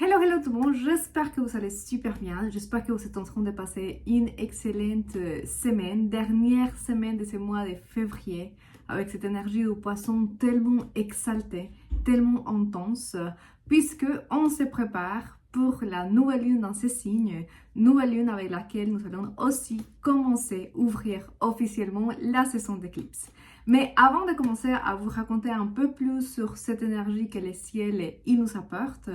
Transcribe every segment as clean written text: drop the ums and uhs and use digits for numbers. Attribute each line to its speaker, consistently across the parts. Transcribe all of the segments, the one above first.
Speaker 1: Hello, hello tout le monde, j'espère que vous allez super bien, j'espère que vous êtes en train de passer une excellente semaine, dernière semaine de ce mois de février, avec cette énergie du poisson tellement exaltée, tellement intense, puisque on se prépare pour la nouvelle lune dans ces signes, nouvelle lune avec laquelle nous allons aussi commencer à ouvrir officiellement la saison d'éclipse. Mais avant de commencer à vous raconter un peu plus sur cette énergie que le ciel il nous apporte,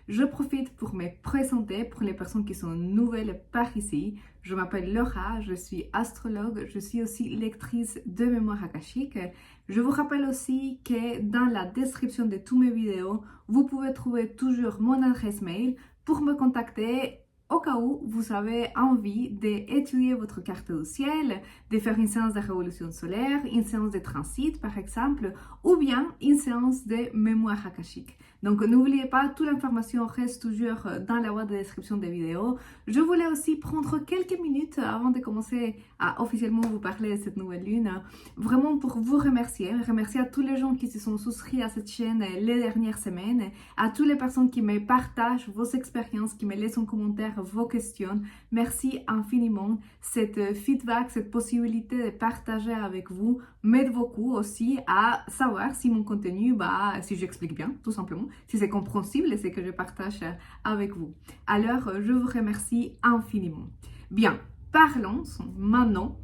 Speaker 1: je profite pour me présenter pour les personnes qui sont nouvelles par ici. Je m'appelle Laura, je suis astrologue, je suis aussi lectrice de mémoire akashique. Je vous rappelle aussi que dans la description de toutes mes vidéos, vous pouvez trouver toujours mon adresse mail pour me contacter au cas où vous avez envie d'étudier votre carte du ciel, de faire une séance de révolution solaire, une séance de transit par exemple, ou bien une séance de mémoire akashique. Donc n'oubliez pas, toute l'information reste toujours dans la boîte de description des vidéos. Je voulais aussi prendre quelques minutes avant de commencer à officiellement vous parler de cette nouvelle lune, vraiment pour vous remercier à tous les gens qui se sont souscrits à cette chaîne les dernières semaines, à toutes les personnes qui me partagent vos expériences, qui me laissent en commentaire vos questions. Merci infiniment. Cette feedback, cette possibilité de partager avec vous m'aide beaucoup aussi à savoir si mon contenu, si j'explique bien, tout simplement, si c'est compréhensible et ce que je partage avec vous. Alors, je vous remercie infiniment. Bien, parlons maintenant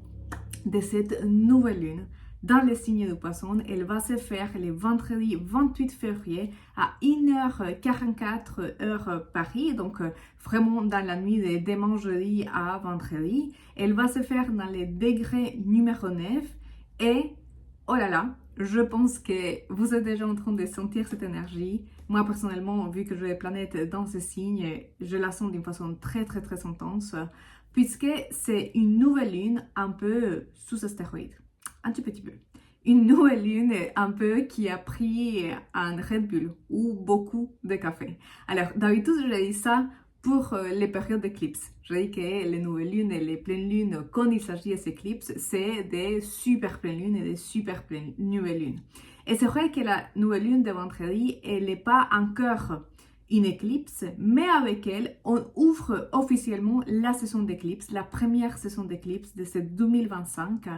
Speaker 1: de cette nouvelle lune dans le signe du poisson. Elle va se faire le vendredi 28 février à 1h44 heure Paris, donc vraiment dans la nuit de dimanche jeudi à vendredi. Elle va se faire dans le degré numéro 9 et oh là là, je pense que vous êtes déjà en train de sentir cette énergie. Moi personnellement, vu que j'ai les planètes dans ce signe, je la sens d'une façon très intense, puisque c'est une nouvelle lune un peu sous astéroïde, un tout petit peu. Une nouvelle lune un peu qui a pris un Red Bull ou beaucoup de café. Alors d'habitude je dis ça pour les périodes d'éclipse. Je dis que les nouvelles lunes et les pleines lunes, quand il s'agit des éclipses, c'est des super pleines lunes et des super pleines nouvelles lunes. Et c'est vrai que la nouvelle lune de vendredi, elle n'est pas encore une éclipse, mais avec elle, on ouvre officiellement la saison d'éclipse, la première saison d'éclipse de ce 2025.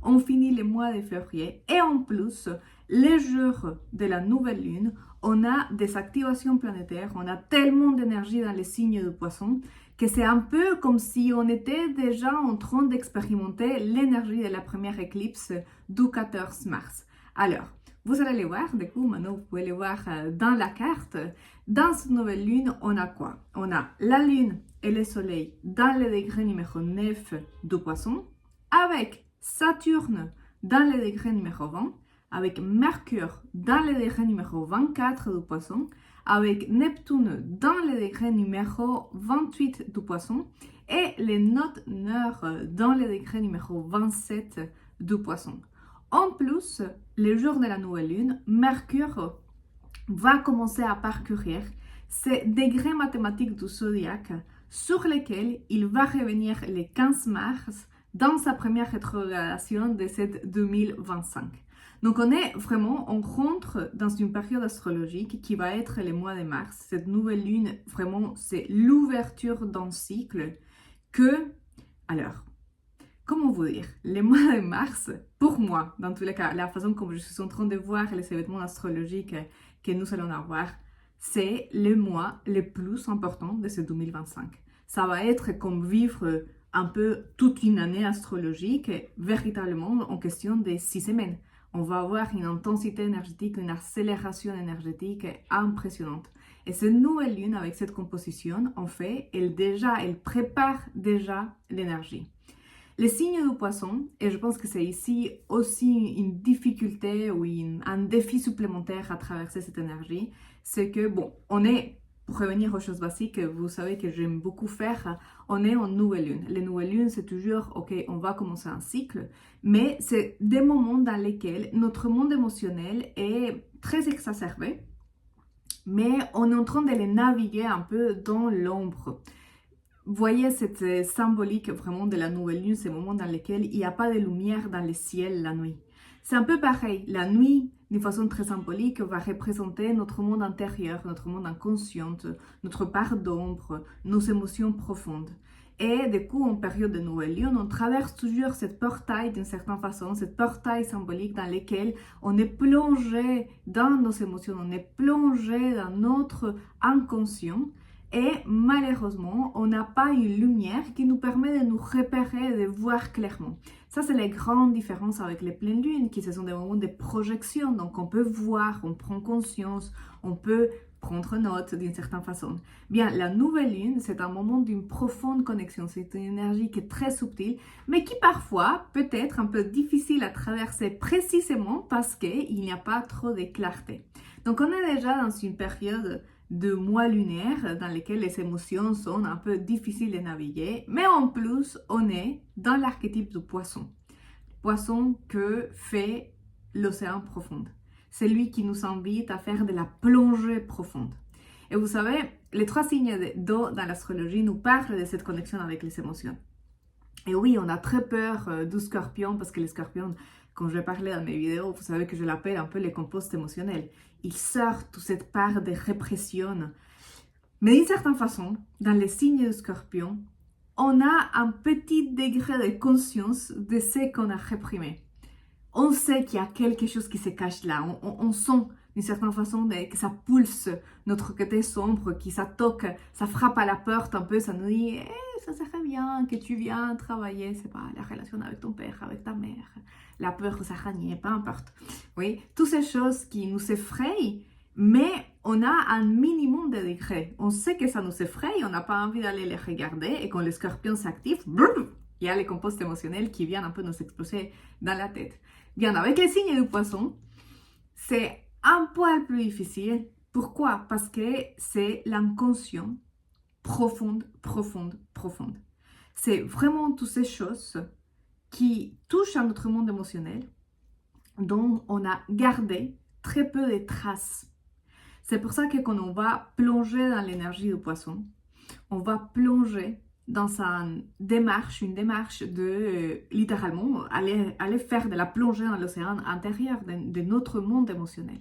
Speaker 1: On finit le mois de février et en plus, les jours de la nouvelle lune, on a des activations planétaires, on a tellement d'énergie dans les signes du poisson que c'est un peu comme si on était déjà en train d'expérimenter l'énergie de la première éclipse du 14 mars. Alors, vous allez les voir, du coup, maintenant vous pouvez les voir dans la carte. Dans cette nouvelle lune, on a quoi? On a la lune et le soleil dans le degré numéro 9 du poisson, avec Saturne dans le degré numéro 20, avec Mercure dans le degré numéro 24 du poisson, avec Neptune dans le degré numéro 28 du poisson et les notes nord dans le degré numéro 27 du poisson. En plus, le jour de la nouvelle lune, Mercure va commencer à parcourir ces degrés mathématiques du zodiaque sur lesquels il va revenir le 15 mars dans sa première rétrogradation de cette 2025. Donc on rentre dans une période astrologique qui va être le mois de mars. Cette nouvelle lune, vraiment, c'est l'ouverture d'un cycle que, alors, comment vous dire, le mois de mars, pour moi, dans tous les cas, la façon comme je suis en train de voir les événements astrologiques que nous allons avoir, c'est le mois le plus important de ce 2025. Ça va être comme vivre un peu toute une année astrologique, véritablement en question de 6 semaines. On va avoir une intensité énergétique, une accélération énergétique impressionnante. Et cette nouvelle lune, avec cette composition, en fait, elle prépare déjà l'énergie. Les signes du poisson, et je pense que c'est ici aussi une difficulté ou un défi supplémentaire à traverser cette énergie, c'est que, pour revenir aux choses basiques, vous savez que j'aime beaucoup faire, on est en nouvelle lune. Les nouvelles lunes, c'est toujours, ok, on va commencer un cycle, mais c'est des moments dans lesquels notre monde émotionnel est très exacerbé, mais on est en train de les naviguer un peu dans l'ombre. Voyez cette symbolique vraiment de la nouvelle lune, ces moments dans lesquels il n'y a pas de lumière dans le ciel la nuit. C'est un peu pareil. La nuit, d'une façon très symbolique, va représenter notre monde intérieur, notre monde inconscient, notre part d'ombre, nos émotions profondes. Et du coup, en période de nouvelle lune, on traverse toujours cette portail d'une certaine façon, cette portail symbolique dans lequel on est plongé dans nos émotions, on est plongé dans notre inconscient. Et malheureusement, on n'a pas une lumière qui nous permet de nous repérer, de voir clairement. Ça, c'est la grande différence avec les pleines lunes, qui ce sont des moments de projection. Donc, on peut voir, on prend conscience, on peut prendre note d'une certaine façon. Bien, la nouvelle lune, c'est un moment d'une profonde connexion. C'est une énergie qui est très subtile, mais qui parfois peut être un peu difficile à traverser précisément parce qu'il n'y a pas trop de clarté. Donc, on est déjà dans une période de mois lunaire dans lesquels les émotions sont un peu difficiles à naviguer, mais en plus, on est dans l'archétype du poisson. Poisson que fait l'océan profond. C'est lui qui nous invite à faire de la plongée profonde. Et vous savez, les 3 signes d'eau dans l'astrologie nous parlent de cette connexion avec les émotions. Et oui, on a très peur du scorpion parce que les scorpions, comme je parlais dans mes vidéos, vous savez que je l'appelle un peu les compostes émotionnels. Ils sortent toute cette part de répression. Mais d'une certaine façon, dans les signes du scorpion, on a un petit degré de conscience de ce qu'on a réprimé. On sait qu'il y a quelque chose qui se cache là. On sent d'une certaine façon que ça pulse notre côté sombre, qui ça toque, ça frappe à la porte un peu, ça nous dit ça serait bien que tu viennes travailler, c'est pas la relation avec ton père, avec ta mère, la peur que ça ragne, peu importe. Oui, toutes ces choses qui nous effrayent, mais on a un minimum de degré. On sait que ça nous effraie, on n'a pas envie d'aller les regarder, et quand le scorpion s'active, il y a les compostes émotionnels qui viennent un peu nous exploser dans la tête. Bien, avec les signes du poisson, c'est un poil plus difficile. Pourquoi? Parce que c'est l'inconscient profonde. C'est vraiment toutes ces choses qui touchent à notre monde émotionnel, dont on a gardé très peu de traces. C'est pour ça que quand on va plonger dans l'énergie du poisson, on va plonger dans une démarche de littéralement aller faire de la plongée dans l'océan intérieur de notre monde émotionnel.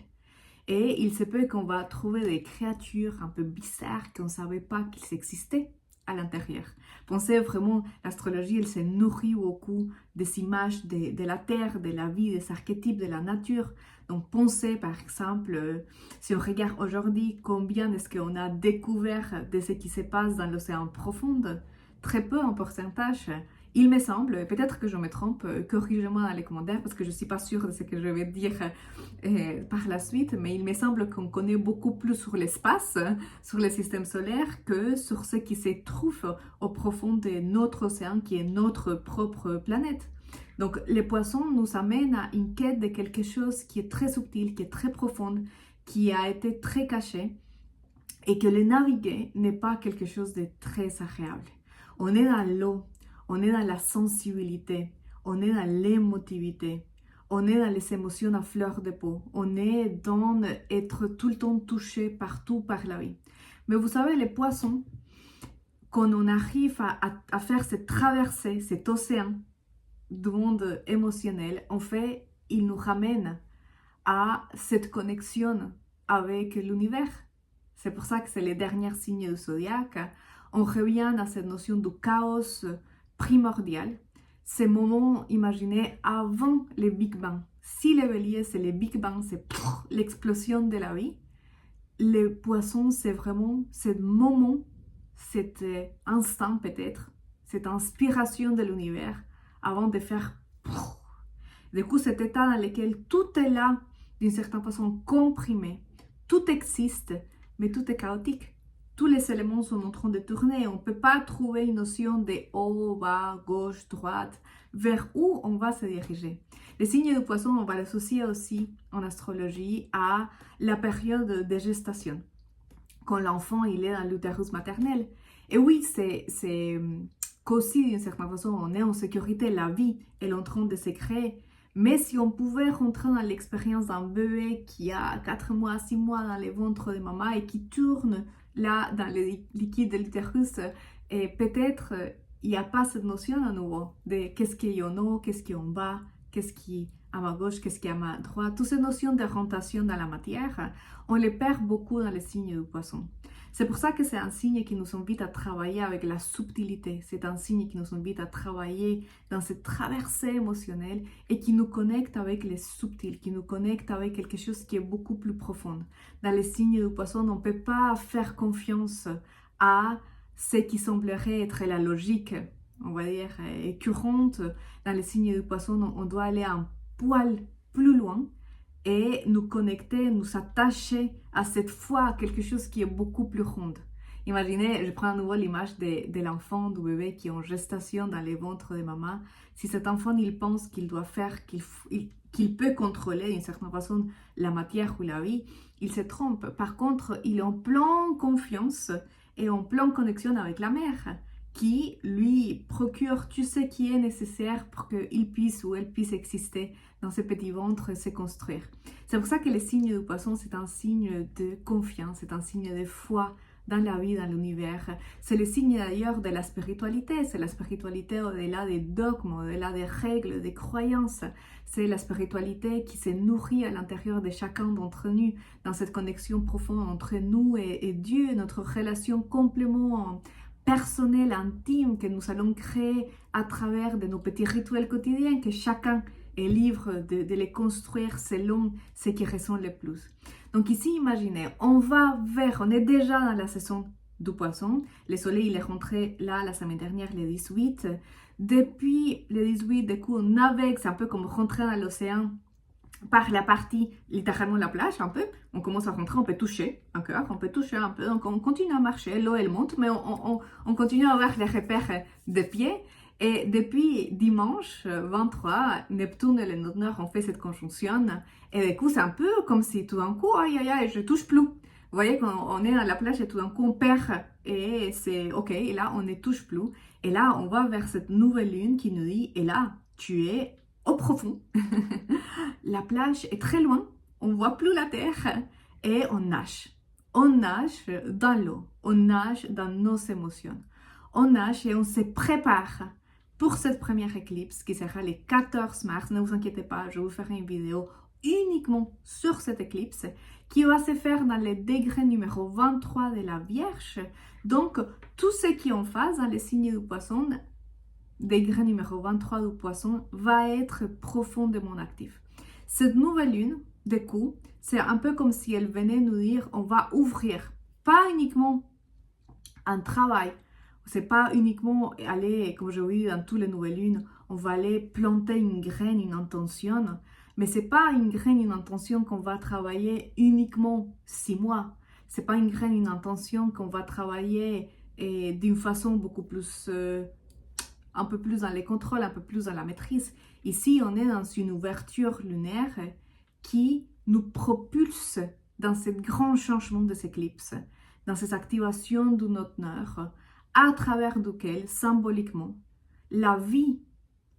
Speaker 1: Et il se peut qu'on va trouver des créatures un peu bizarres qu'on ne savait pas qu'ils existaient à l'intérieur. Pensez vraiment, l'astrologie, elle se nourrit beaucoup des images de la terre, de la vie, des archétypes, de la nature. Donc pensez par exemple, si on regarde aujourd'hui combien est-ce qu'on a découvert de ce qui se passe dans l'océan profond, très peu en pourcentage. Il me semble, peut-être que je me trompe, corrigez-moi dans les commentaires parce que je ne suis pas sûre de ce que je vais dire par la suite, mais il me semble qu'on connaît beaucoup plus sur l'espace, sur le système solaire, que sur ce qui se trouve au profond de notre océan, qui est notre propre planète. Donc les poissons nous amènent à une quête de quelque chose qui est très subtil, qui est très profonde, qui a été très caché, et que le naviguer n'est pas quelque chose de très agréable. On est dans l'eau. On est dans la sensibilité, on est dans l'émotivité, on est dans les émotions à fleur de peau, on est dans être tout le temps touché partout par la vie. Mais vous savez, les poissons, quand on arrive à faire cette traversée, cet océan du monde émotionnel, en fait, il nous ramène à cette connexion avec l'univers. C'est pour ça que c'est les derniers signes du zodiaque. On revient à cette notion du chaos primordial, ces moments imaginés avant le Big Bang. Si le bélier c'est le Big Bang, c'est l'explosion de la vie, les poissons c'est vraiment ce moment, cet instant peut-être, cette inspiration de l'univers avant de faire du coup cet état dans lequel tout est là d'une certaine façon comprimé, tout existe mais tout est chaotique. Tous les éléments sont en train de tourner. On ne peut pas trouver une notion de haut, bas, gauche, droite, vers où on va se diriger. Les signes du poisson, on va l'associer aussi en astrologie à la période de gestation, quand l'enfant il est dans l'utérus maternel. Et oui, c'est qu'aussi d'une certaine façon, on est en sécurité, la vie est en train de se créer. Mais si on pouvait rentrer dans l'expérience d'un bébé qui a 4 mois, 6 mois dans le ventre de maman et qui tourne là dans le liquide de l'utérus, et peut-être il n'y a pas cette notion à nouveau de qu'est-ce qui est en haut, qu'est-ce qui est en bas, qu'est-ce qui est à ma gauche, qu'est-ce qu'il y a à ma droite. Toutes ces notions de rotation dans la matière, on les perd beaucoup dans les signes du poisson. C'est pour ça que c'est un signe qui nous invite à travailler avec la subtilité. C'est un signe qui nous invite à travailler dans cette traversée émotionnelle et qui nous connecte avec les subtils, qui nous connecte avec quelque chose qui est beaucoup plus profond. Dans les signes du poisson, on ne peut pas faire confiance à ce qui semblerait être la logique, on va dire, courante. Dans les signes du poisson, on doit aller un poil plus loin et nous connecter, nous attacher à cette foi, à quelque chose qui est beaucoup plus rond. Imaginez, je prends à nouveau l'image de l'enfant, du bébé qui est en gestation dans les ventres de maman. Si cet enfant, il pense qu'il doit faire, qu'il peut contrôler d'une certaine façon la matière ou la vie, il se trompe. Par contre, il est en pleine confiance et en pleine connexion avec la mère, qui lui procure tout ce qui est nécessaire pour qu'il puisse ou elle puisse exister dans ce petit ventre et se construire. C'est pour ça que le signe du poisson, c'est un signe de confiance, c'est un signe de foi dans la vie, dans l'univers. C'est le signe d'ailleurs de la spiritualité, c'est la spiritualité au-delà des dogmes, au-delà des règles, des croyances. C'est la spiritualité qui se nourrit à l'intérieur de chacun d'entre nous, dans cette connexion profonde entre nous et Dieu, notre relation complètement personnel, intime que nous allons créer à travers de nos petits rituels quotidiens, que chacun est libre de les construire selon ce qui résonne le plus. Donc ici, imaginez, on est déjà dans la saison du poisson. Le soleil, il est rentré là la semaine dernière, le 18. Depuis le 18, du coup, on navigue, c'est un peu comme rentrer dans l'océan par la partie, littéralement la plage un peu, on commence à rentrer, on peut toucher un cœur, on peut toucher un peu, donc on continue à marcher, l'eau elle monte, mais on continue à avoir les repères de pieds. Et depuis dimanche 23, Neptune et le Nord Nord ont fait cette conjonction, et du coup c'est un peu comme si tout d'un coup, aïe aïe aïe, je touche plus. Vous voyez qu'on est dans la plage et tout d'un coup on perd, et c'est ok, et là on ne touche plus. Et là on va vers cette nouvelle lune qui nous dit, et là tu es au profond. La plage est très loin, on ne voit plus la terre et on nage. On nage dans l'eau, on nage dans nos émotions. On nage et on se prépare pour cette première éclipse qui sera le 14 mars. Ne vous inquiétez pas, je vous ferai une vidéo uniquement sur cette éclipse qui va se faire dans le degré numéro 23 de la Vierge. Donc, tout ce qui est en phase dans les signes du poisson, degré numéro 23 du poisson, va être profondément actif. Cette nouvelle lune, du coup, c'est un peu comme si elle venait nous dire on va ouvrir, pas uniquement un travail, c'est pas uniquement aller, comme je vous dis, dans toutes les nouvelles lunes, on va aller planter une graine, une intention, mais c'est pas une graine, une intention qu'on va travailler uniquement 6 mois, c'est pas une graine, une intention qu'on va travailler d'une façon beaucoup plus un peu plus dans les contrôles, un peu plus dans la maîtrise. Ici, on est dans une ouverture lunaire qui nous propulse dans ce grand changement des éclipses, dans ces activations de notre Nord, à travers duquel, symboliquement, la vie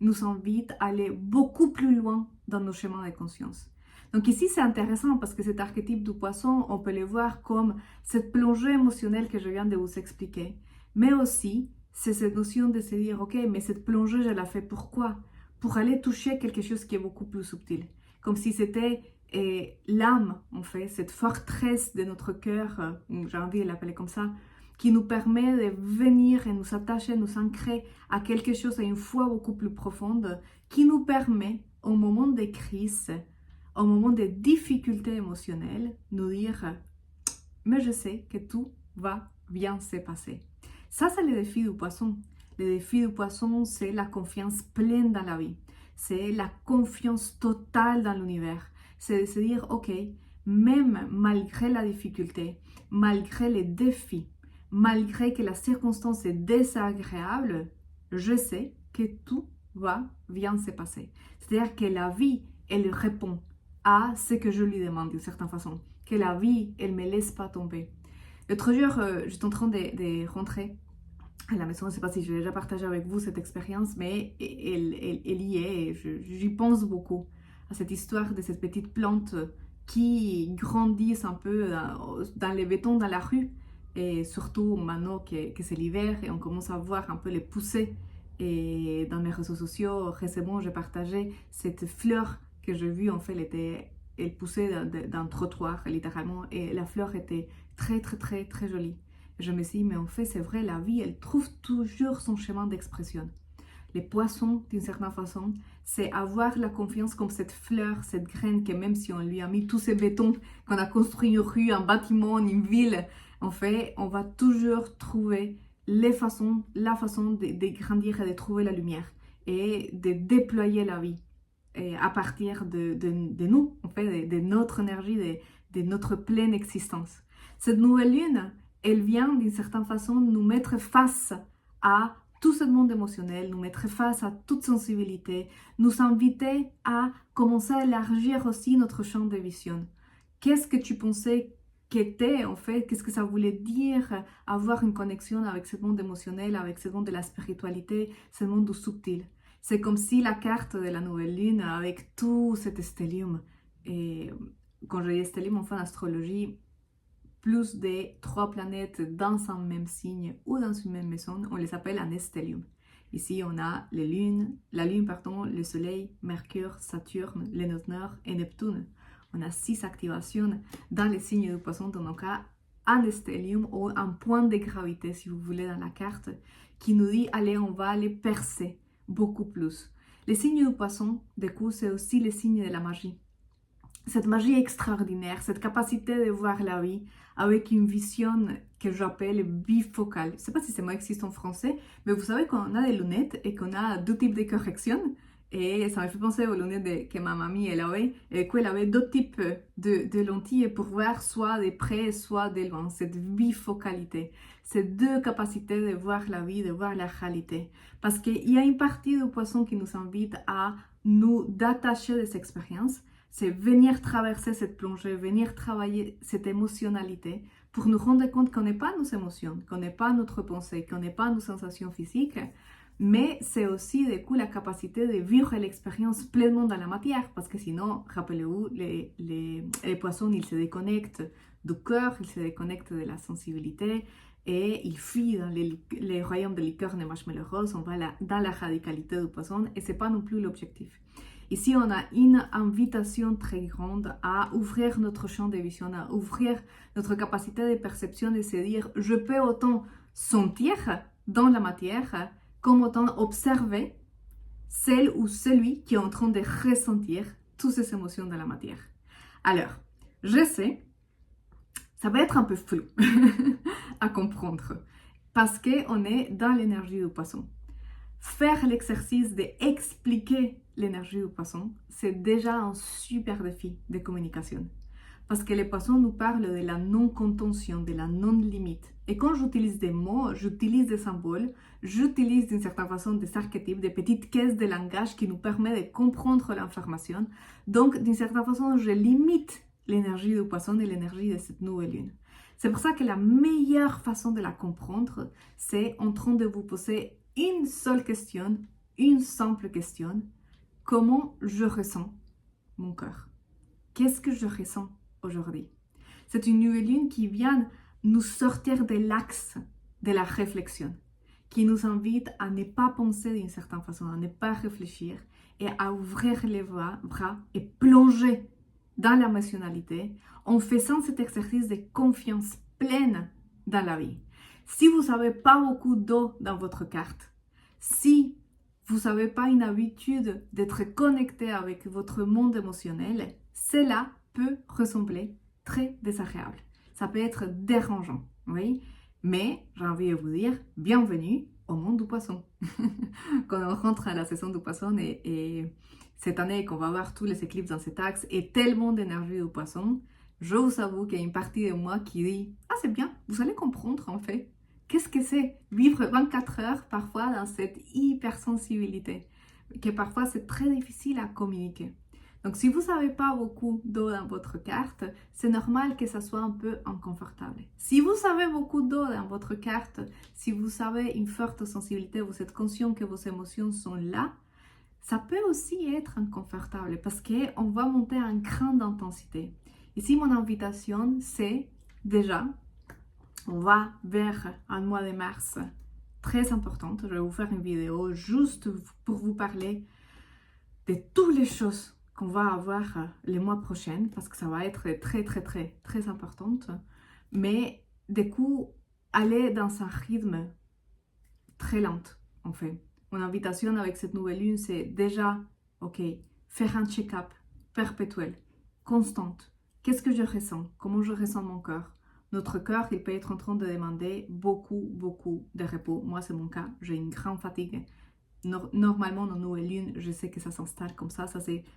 Speaker 1: nous invite à aller beaucoup plus loin dans nos chemins de conscience. Donc ici, c'est intéressant parce que cet archétype du poisson, on peut le voir comme cette plongée émotionnelle que je viens de vous expliquer, mais aussi c'est cette notion de se dire, ok, mais cette plongée, je la fais pourquoi? Pour aller toucher quelque chose qui est beaucoup plus subtil. Comme si c'était l'âme, en fait, cette forteresse de notre cœur, j'ai envie de l'appeler comme ça, qui nous permet de venir et nous attacher, nous ancrer à quelque chose, à une foi beaucoup plus profonde, qui nous permet, au moment des crises, au moment des difficultés émotionnelles, nous dire, mais je sais que tout va bien se passer. Ça, c'est le défi du poisson. Le défi du poisson, c'est la confiance pleine dans la vie. C'est la confiance totale dans l'univers. C'est de se dire, ok, même malgré la difficulté, malgré les défis, malgré que la circonstance est désagréable, je sais que tout va bien se passer. C'est-à-dire que la vie, elle répond à ce que je lui demande d'une certaine façon. Que la vie, elle ne me laisse pas tomber. L'autre jour, j'étais en train de rentrer à la maison. Je ne sais pas si j'ai déjà partagé avec vous cette expérience, mais elle y est. J'y pense beaucoup à cette histoire de cette petite plante qui grandissent un peu dans les bétons, dans la rue. Et surtout maintenant que c'est l'hiver et on commence à voir un peu les poussées. Et dans mes réseaux sociaux, récemment, j'ai partagé cette fleur que j'ai vue, en fait, elle poussait d'un trottoir, littéralement, et la fleur était très, très, très, très jolie. Je me suis dit, mais en fait, c'est vrai, la vie, elle trouve toujours son chemin d'expression. Les poissons, d'une certaine façon, c'est avoir la confiance comme cette fleur, cette graine, que même si on lui a mis tous ces bétons, qu'on a construit une rue, un bâtiment, une ville, en fait, on va toujours trouver la façon de grandir et de trouver la lumière et de déployer la vie et à partir de nous, en fait, de notre énergie, de notre pleine existence. Cette nouvelle lune, elle vient d'une certaine façon nous mettre face à tout ce monde émotionnel, nous mettre face à toute sensibilité, nous inviter à commencer à élargir aussi notre champ de vision. Qu'est-ce que tu pensais qu'était en fait, qu'est-ce que ça voulait dire avoir une connexion avec ce monde émotionnel, avec ce monde de la spiritualité, ce monde du subtil. C'est comme si la carte de la nouvelle lune avec tout cet stellium, et quand je dis stellium, enfin en astrologie, plus de 3 planètes dans un même signe ou dans une même maison, on les appelle un stellium. Ici, on a la lune, le soleil, Mercure, Saturne, les nodes nord et Neptune. On a 6 activations dans les signes du poisson, dans nos cas, un stellium ou un point de gravité, si vous voulez, dans la carte, qui nous dit, allez, on va aller percer beaucoup plus. Les signes du poisson, du coup, c'est aussi les signes de la magie. Cette magie extraordinaire, cette capacité de voir la vie avec une vision que j'appelle bifocale. Je ne sais pas si ce mot existe en français, mais vous savez qu'on a des lunettes et qu'on a deux types de corrections. Et ça me fait penser aux lunettes que ma mamie elle avait, et qu'elle avait deux types de lentilles pour voir soit de près, soit de loin. Cette bifocalité, ces deux capacités de voir la vie, de voir la réalité. Parce qu'il y a une partie du poisson qui nous invite à nous détacher des expériences. C'est venir traverser cette plongée, venir travailler cette émotionnalité pour nous rendre compte qu'on n'est pas nos émotions, qu'on n'est pas notre pensée, qu'on n'est pas nos sensations physiques, mais c'est aussi du coup la capacité de vivre l'expérience pleinement dans la matière, parce que sinon, rappelez-vous, les poissons, ils se déconnectent du cœur, ils se déconnectent de la sensibilité et ils fuient dans les royaumes de licorne et marshmallow rose, on va dans la radicalité du poisson et c'est pas non plus l'objectif. Ici, on a une invitation très grande à ouvrir notre champ de vision, à ouvrir notre capacité de perception et se dire, je peux autant sentir dans la matière, comme autant observer celle ou celui qui est en train de ressentir toutes ces émotions dans la matière. Alors, je sais, ça va être un peu flou à comprendre, parce qu'on est dans l'énergie du poisson. Faire l'exercice d'expliquer l'énergie du poisson, c'est déjà un super défi de communication. Parce que les poissons nous parlent de la non-contention, de la non-limite. Et quand j'utilise des mots, j'utilise des symboles, j'utilise d'une certaine façon des archétypes, des petites caisses de langage qui nous permettent de comprendre l'information. Donc, d'une certaine façon, je limite l'énergie du poisson et l'énergie de cette nouvelle lune. C'est pour ça que la meilleure façon de la comprendre, c'est en train de vous poser une seule question, une simple question. Comment je ressens mon cœur? Qu'est-ce que je ressens aujourd'hui? C'est une nouvelle lune qui vient nous sortir de l'axe de la réflexion, qui nous invite à ne pas penser d'une certaine façon, à ne pas réfléchir et à ouvrir les bras et plonger dans l'émotionnalité en faisant cet exercice de confiance pleine dans la vie. Si vous n'avez pas beaucoup d'eau dans votre carte, si vous n'avez pas une habitude d'être connecté avec votre monde émotionnel, cela peut ressembler très désagréable. Ça peut être dérangeant, oui. Mais j'ai envie de vous dire, bienvenue au monde du poisson. Quand on rentre à la saison du poisson et cette année qu'on va voir tous les éclipses dans cet axe et tellement d'énergie du poisson, je vous avoue qu'il y a une partie de moi qui dit « Ah, c'est bien, vous allez comprendre en fait. Qu'est-ce que c'est vivre 24 heures parfois dans cette hypersensibilité, que parfois c'est très difficile à communiquer. » Donc si vous n'avez pas beaucoup d'eau dans votre carte, c'est normal que ça soit un peu inconfortable. Si vous avez beaucoup d'eau dans votre carte, si vous avez une forte sensibilité, vous êtes conscient que vos émotions sont là, ça peut aussi être inconfortable parce qu'on va monter un cran d'intensité. Ici, mon invitation, c'est déjà, on va vers un mois de mars très importante. Je vais vous faire une vidéo juste pour vous parler de toutes les choses qu'on va avoir les mois prochains, parce que ça va être très, très, très, très importante. Mais du coup, aller dans un rythme très lent, en fait. Mon invitation avec cette nouvelle lune, c'est déjà, ok, faire un check-up perpétuel, constante. Qu'est-ce que je ressens? Comment je ressens mon corps? Notre corps, il peut être en train de demander beaucoup, beaucoup de repos. Moi, c'est mon cas. J'ai une grande fatigue. Normalement, dans nouvelle lune, je sais que ça s'installe comme ça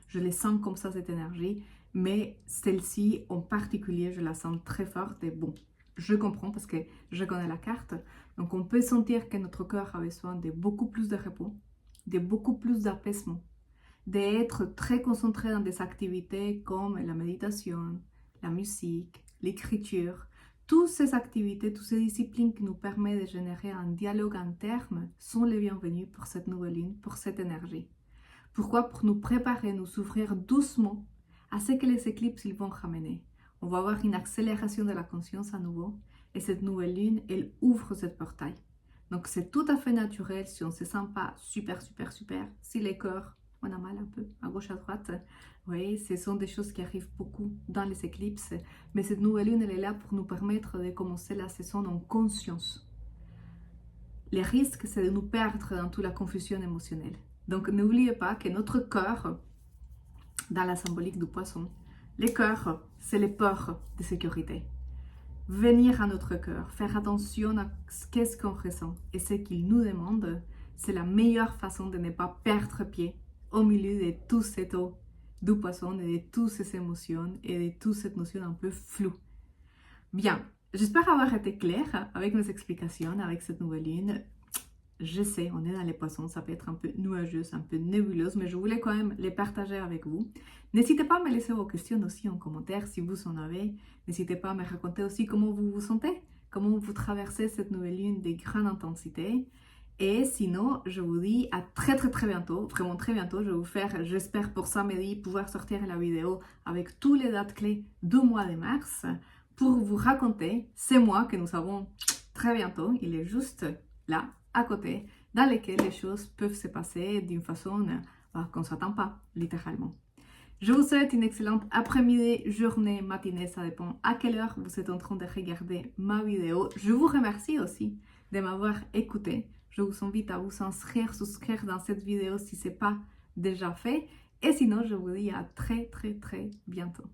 Speaker 1: je les sens comme ça, cette énergie. Mais celle-ci, en particulier, je la sens très forte. Et bon, je comprends parce que je connais la carte. Donc, on peut sentir que notre corps a besoin de beaucoup plus de repos, de beaucoup plus d'apaisement, d'être très concentré dans des activités comme la méditation, la musique, l'écriture. Toutes ces activités, toutes ces disciplines qui nous permettent de générer un dialogue interne sont les bienvenues pour cette nouvelle lune, pour cette énergie. Pourquoi? Pour nous préparer, nous ouvrir doucement à ce que les éclipses ils vont ramener. On va avoir une accélération de la conscience à nouveau et cette nouvelle lune, elle ouvre ce portail. Donc c'est tout à fait naturel si on ne se sent pas super, super, super, si les corps, on a mal un peu à gauche, à droite. Oui, ce sont des choses qui arrivent beaucoup dans les éclipses, mais cette nouvelle lune, elle est là pour nous permettre de commencer la saison en conscience. Les risques, c'est de nous perdre dans toute la confusion émotionnelle. Donc n'oubliez pas que notre cœur, dans la symbolique du poisson, les cœurs, c'est les ports de sécurité. Venir à notre cœur, faire attention à ce qu'on ressent et ce qu'il nous demande, c'est la meilleure façon de ne pas perdre pied au milieu de tout cet eau du poisson et de toutes ces émotions et de toute cette notion un peu floue. Bien, j'espère avoir été claire avec mes explications, avec cette nouvelle lune. Je sais, on est dans les poissons, ça peut être un peu nuageux, un peu nébuleuse, mais je voulais quand même les partager avec vous. N'hésitez pas à me laisser vos questions aussi en commentaire si vous en avez. N'hésitez pas à me raconter aussi comment vous vous sentez, comment vous traversez cette nouvelle lune de grande intensité. Et sinon, je vous dis à très très très bientôt, vraiment très bientôt. Je vais vous faire, j'espère pour samedi, pouvoir sortir la vidéo avec toutes les dates clés du mois de mars pour vous raconter ces mois que nous avons très bientôt. Il est juste là, à côté, dans lesquels les choses peuvent se passer d'une façon qu'on ne s'attend pas, littéralement. Je vous souhaite une excellente après-midi, journée, matinée, ça dépend à quelle heure vous êtes en train de regarder ma vidéo. Je vous remercie aussi de m'avoir écouté. Je vous invite à vous inscrire, souscrire dans cette vidéo si ce n'est pas déjà fait. Et sinon, je vous dis à très très très bientôt.